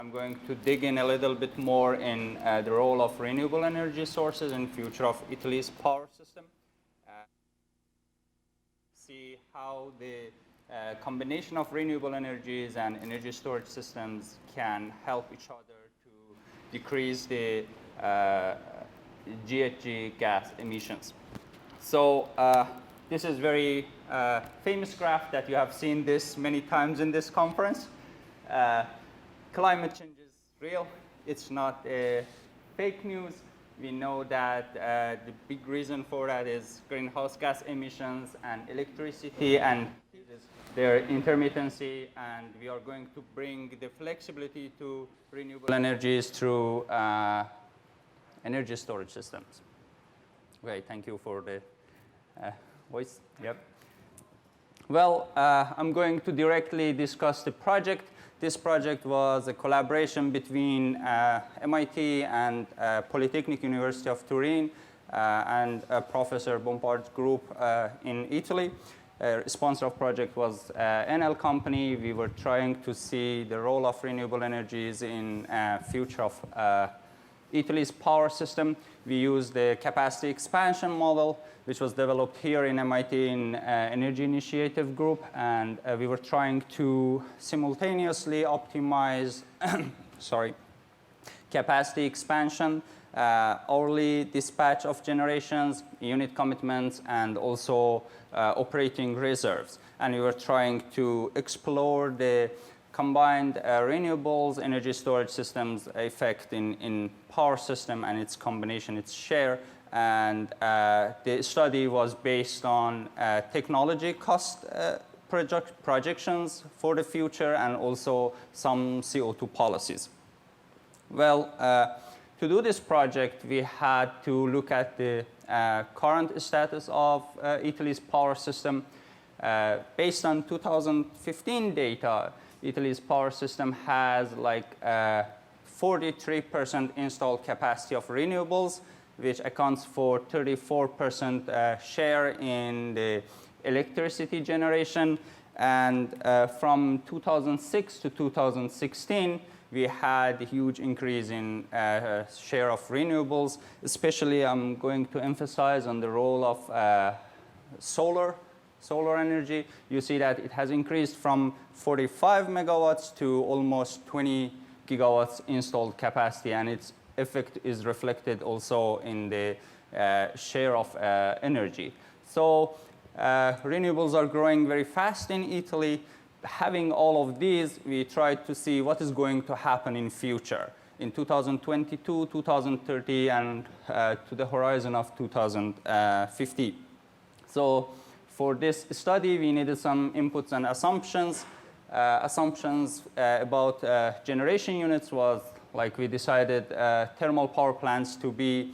I'm going to dig in a little bit more in the role of renewable energy sources in future of Italy's power system. See how the combination of renewable energies and energy storage systems can help each other to decrease the GHG gas emissions. So this is very famous graph that you have seen this many times in this conference. Climate change is real. It's not fake news. We know that the big reason for that is greenhouse gas emissions and electricity and their intermittency, and we are going to bring the flexibility to renewable energies through energy storage systems. Okay, thank you for the voice. Yep. Well, I'm going to directly discuss the project. This project was a collaboration between MIT and Polytechnic University of Turin and Professor Bompard's group in Italy. Sponsor of project was Enel company. We were trying to see the role of renewable energies in future of Italy's power system. We used the capacity expansion model, which was developed here in MIT in Energy Initiative Group, and we were trying to simultaneously optimize capacity expansion, hourly dispatch of generations, unit commitments, and also operating reserves. And we were trying to explore the combined renewables energy storage systems effect in power system and its combination, its share. And the study was based on technology cost projections for the future and also some CO2 policies. Well, to do this project, we had to look at the current status of Italy's power system. Based on 2015 data, Italy's power system has like 43% installed capacity of renewables, which accounts for 34% share in the electricity generation. And from 2006 to 2016, we had a huge increase in share of renewables. Especially, I'm going to emphasize on the role of solar energy. You see that it has increased from 45 megawatts to almost 20 gigawatts installed capacity, and its effect is reflected also in the share of energy. So renewables are growing very fast in Italy. Having all of these, we tried to see what is going to happen in future, in 2022, 2030, and to the horizon of 2050. So for this study, we needed some inputs and assumptions. Assumptions about generation units was like we decided thermal power plants to be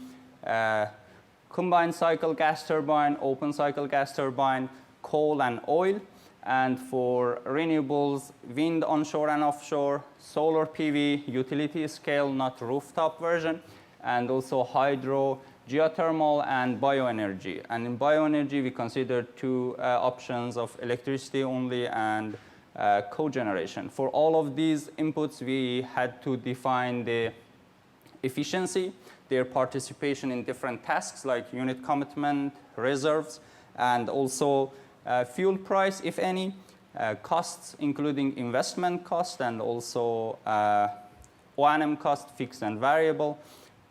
combined cycle gas turbine, open cycle gas turbine, coal and oil. And for renewables, wind onshore and offshore, solar PV, utility scale, not rooftop version, and also hydro, geothermal, and bioenergy. And in bioenergy, we considered two options of electricity only and cogeneration. For all of these inputs, we had to define the efficiency, their participation in different tasks like unit commitment, reserves, and also fuel price, if any, costs, including investment cost, and also O&M cost, fixed and variable,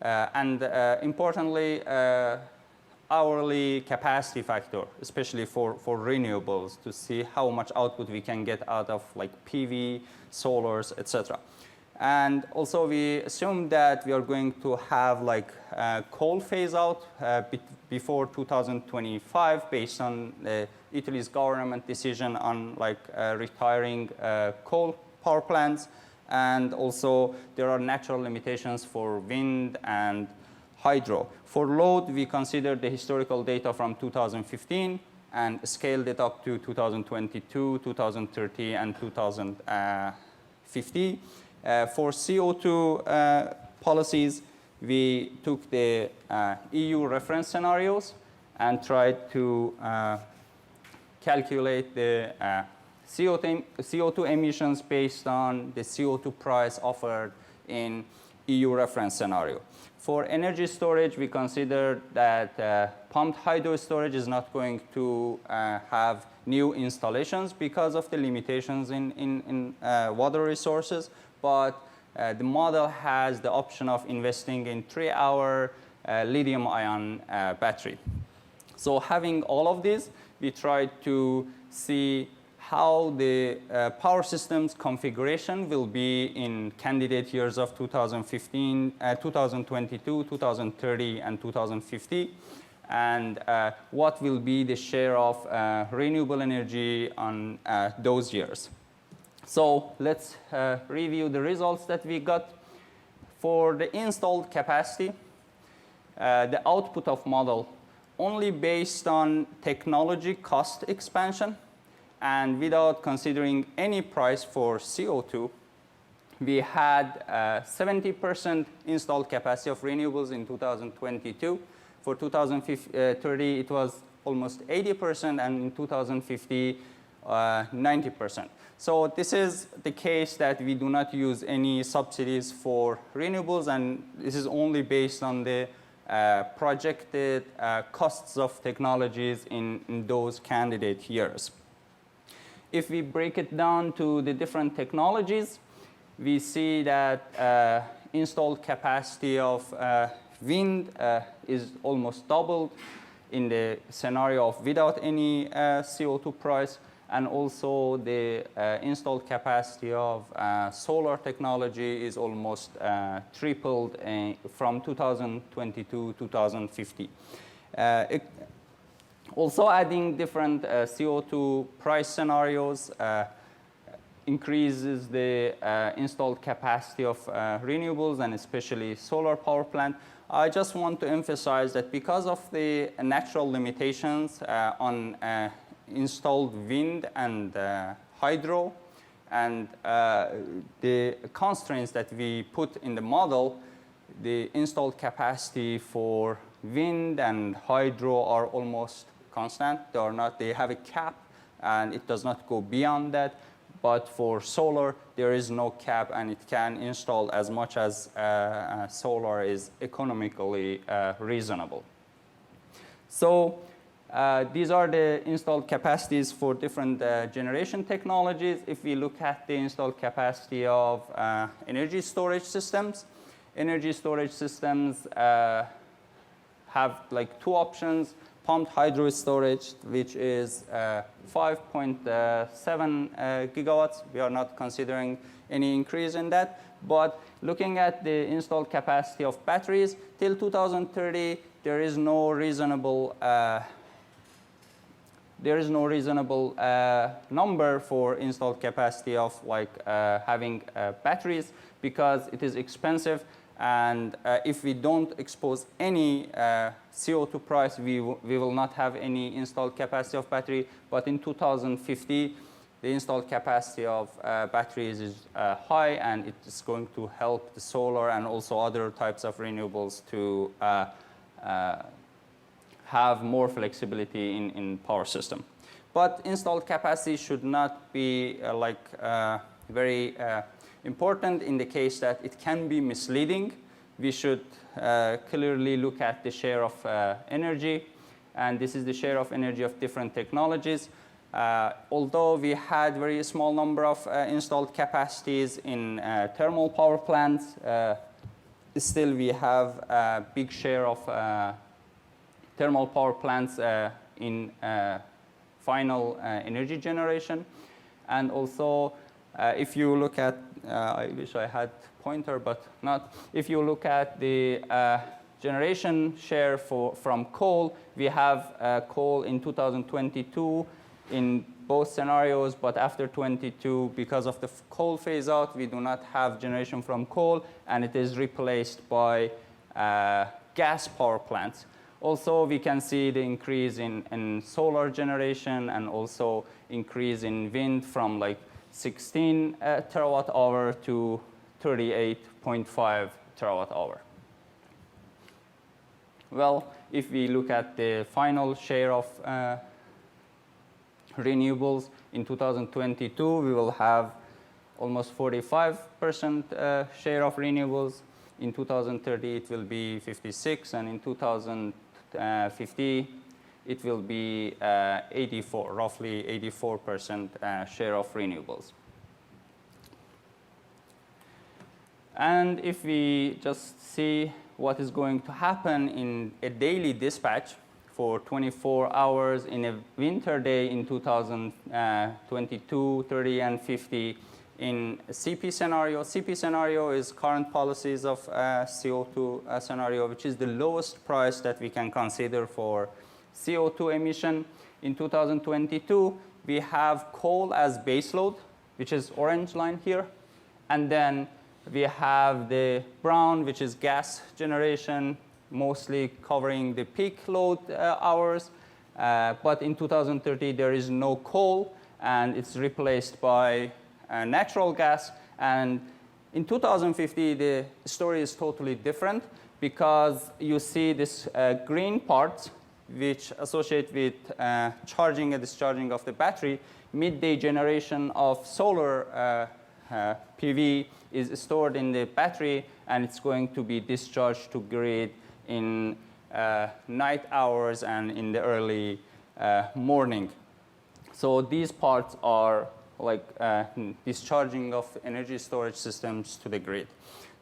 and importantly, hourly capacity factor, especially for renewables, to see how much output we can get out of like PV, solars, etc. And also we assumed that we are going to have like coal phase out before 2025 based on Italy's government decision on like retiring coal power plants. And also there are natural limitations for wind and hydro. For load, we considered the historical data from 2015 and scaled it up to 2022, 2030, and 2050. For CO2 policies, we took the EU reference scenarios and tried to calculate the CO2 emissions based on the CO2 price offered in EU reference scenario. For energy storage, we consider that pumped hydro storage is not going to have new installations because of the limitations in water resources, but the model has the option of investing in 3-hour lithium-ion battery. So having all of these, we tried to see how the power system's configuration will be in candidate years of 2015, 2022, 2030, and 2050, and what will be the share of renewable energy on those years. So let's review the results that we got. For the installed capacity, the output of model only based on technology cost expansion and without considering any price for CO2, we had 70% installed capacity of renewables in 2022. For 2030, it was almost 80%, and in 2050, 90%. So this is the case that we do not use any subsidies for renewables, and this is only based on the projected costs of technologies in those candidate years. If we break it down to the different technologies, we see that installed capacity of wind is almost doubled in the scenario of without any CO2 price, and also the installed capacity of solar technology is almost tripled from 2022 to 2050. Also adding different CO2 price scenarios increases the installed capacity of renewables and especially solar power plant. I just want to emphasize that because of the natural limitations on installed wind and hydro and the constraints that we put in the model, the installed capacity for wind and hydro are almost constant. They have a cap and it does not go beyond that. But for solar, there is no cap and it can install as much as solar is economically reasonable. So these are the installed capacities for different generation technologies. If we look at the installed capacity of energy storage systems have like two options. Pumped hydro storage, which is 5.7 gigawatts. We are not considering any increase in that. But looking at the installed capacity of batteries, till 2030, there is no reasonable number for installed capacity of having batteries, because it is expensive. And if we don't expose any CO2 price, we will not have any installed capacity of battery. But in 2050, the installed capacity of batteries is high, and it is going to help the solar and also other types of renewables to have more flexibility in power system. But installed capacity should not be very important in the case that it can be misleading. We should clearly look at the share of energy, and this is the share of energy of different technologies. Although we had very small number of installed capacities in thermal power plants, still we have a big share of thermal power plants in final energy generation. And also, if you look at, I wish I had pointer, but not. If you look at the generation share from coal, we have coal in 2022 in both scenarios, but after 22, because of the coal phase out, we do not have generation from coal, and it is replaced by gas power plants. Also, we can see the increase in solar generation and also increase in wind from like 16 terawatt hour to 38.5 terawatt hour. Well, if we look at the final share of renewables. In 2022, we will have almost 45% share of renewables. In 2030, it will be 56, and in 2050, it will be 84, roughly 84% share of renewables. And if we just see what is going to happen in a daily dispatch for 24 hours in a winter day in 2022, 30, and 50 in a CP scenario. CP scenario is current policies of CO2 scenario, which is the lowest price that we can consider for CO2 emission. In 2022, we have coal as baseload, which is orange line here. And then we have the brown, which is gas generation, mostly covering the peak load hours. But in 2030, there is no coal, and it's replaced by natural gas. And in 2050, the story is totally different, because you see this green part, which associate with charging and discharging of the battery. Midday generation of solar PV is stored in the battery, and it's going to be discharged to grid in night hours and in the early morning. So these parts are like discharging of energy storage systems to the grid.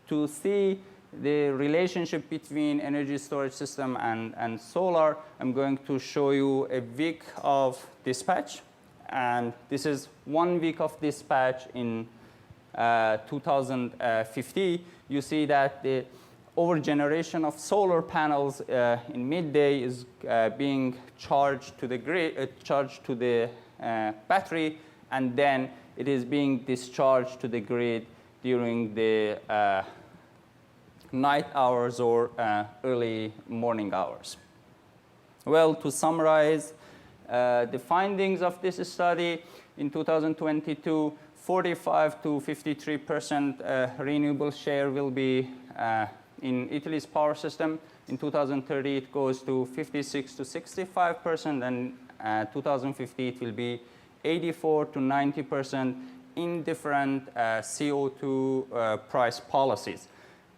To see the relationship between energy storage system and solar, I'm going to show you a week of dispatch. And this is 1 week of dispatch in 2050. You see that the overgeneration of solar panels in midday is being charged to the grid, charged to the battery, and then it is being discharged to the grid during the night hours or early morning hours. Well, to summarize the findings of this study, in 2022, 45 to 53% renewable share will be in Italy's power system. In 2030, it goes to 56 to 65%, and 2050, it will be 84 to 90% in different CO2 price policies.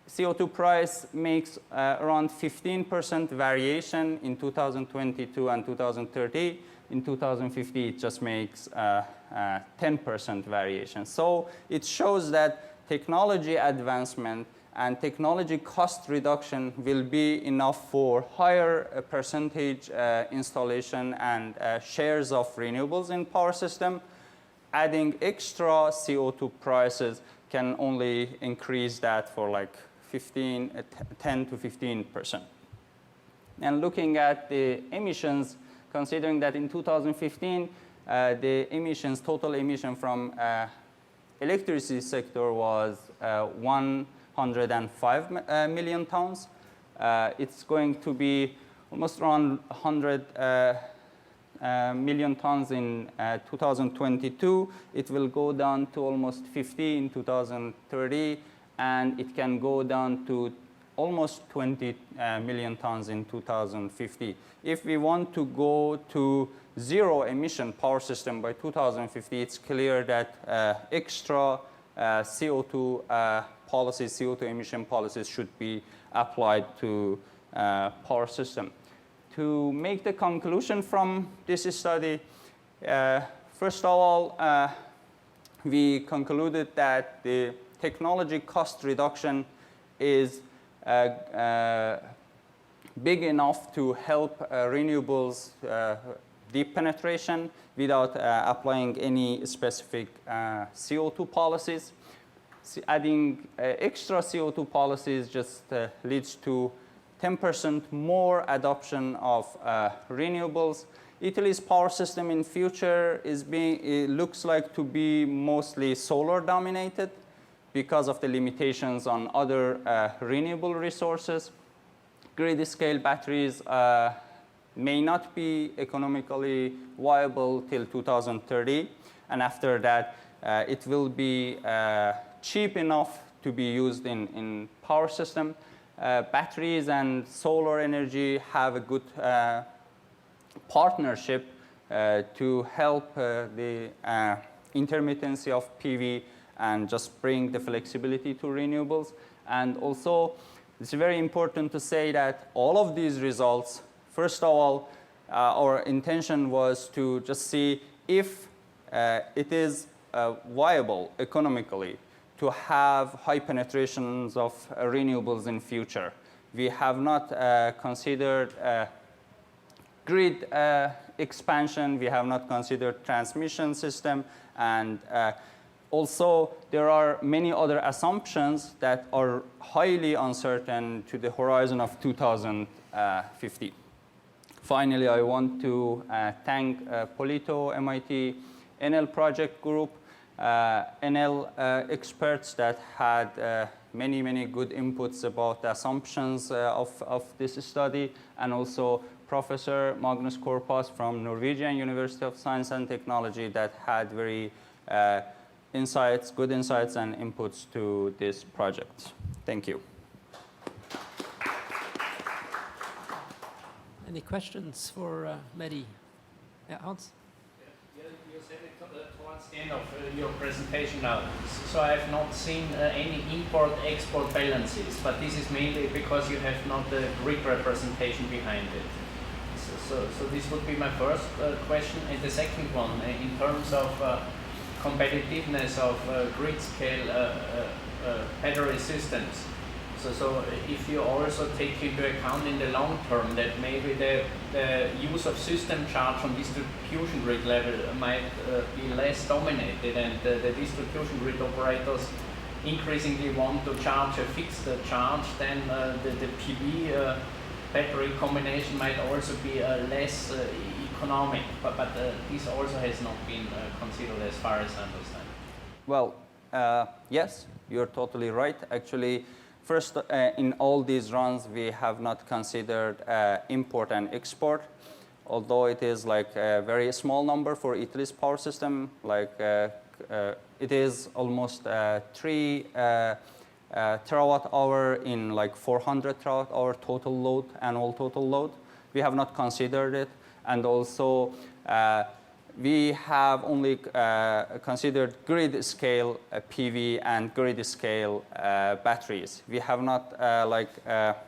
CO2 price makes around 15% variation in 2022 and 2030. In 2050, it just makes 10% variation. So it shows that technology advancement and technology cost reduction will be enough for higher percentage installation and shares of renewables in power system. Adding extra CO2 prices can only increase that for like 10 to 15%. And looking at the emissions, considering that in 2015, the emissions, total emission from electricity sector was 105 million tons. It's going to be almost around 100 million tons in 2022. It will go down to almost 50 in 2030, and it can go down to almost 20 million tons in 2050. If we want to go to zero emission power system by 2050, it's clear that extra CO2 policies, CO2 emission policies should be applied to power system. To make the conclusion from this study, first of all, we concluded that the technology cost reduction is big enough to help renewables deep penetration without applying any specific CO2 policies. Adding extra CO2 policies just leads to 10% more adoption of renewables. Italy's power system in future looks like to be mostly solar dominated because of the limitations on other renewable resources. Grid scale batteries may not be economically viable till 2030, and after that it will be cheap enough to be used in power system. Batteries and solar energy have a good partnership to help the intermittency of PV and just bring the flexibility to renewables. And also, it's very important to say that all of these results, first of all, our intention was to just see if it is viable economically to have high penetrations of renewables in future. We have not considered grid expansion, we have not considered transmission system, and also there are many other assumptions that are highly uncertain to the horizon of 2050. Finally, I want to thank Polito, MIT, NL project group, NL experts that had many good inputs about the assumptions of this study, and also Professor Magnus Korpas from Norwegian University of Science and Technology that had very good insights and inputs to this project. Thank you. Any questions for Mehdi? Yeah, Hans? You said it towards the end of your presentation now. So I have not seen any import-export balances, but this is mainly because you have not the grid representation behind it. So this would be my first question. And the second one, in terms of competitiveness of grid-scale battery systems. So if you also take into account in the long term that maybe the use of system charge on distribution grid level might be less dominated, and the distribution grid operators increasingly want to charge a fixed charge, then the PV battery combination might also be less economic, but this also has not been considered as far as I understand. Well, yes, you're totally right. Actually, first, in all these runs, we have not considered import and export, although it is like a very small number for Italy's power system. Like it is almost 3 terawatt hour in like 400 terawatt hour total load, annual total load. We have not considered it, and also we have only considered grid scale PV and grid scale batteries. We have not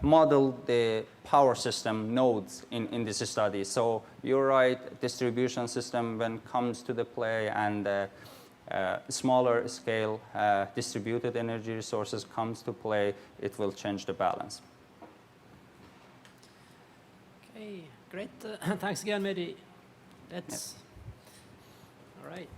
modeled the power system nodes in this study. So you're right, distribution system when it comes to the play, and smaller scale distributed energy resources comes to play, it will change the balance. Okay, great. Thanks again, Mehdi. That's all right.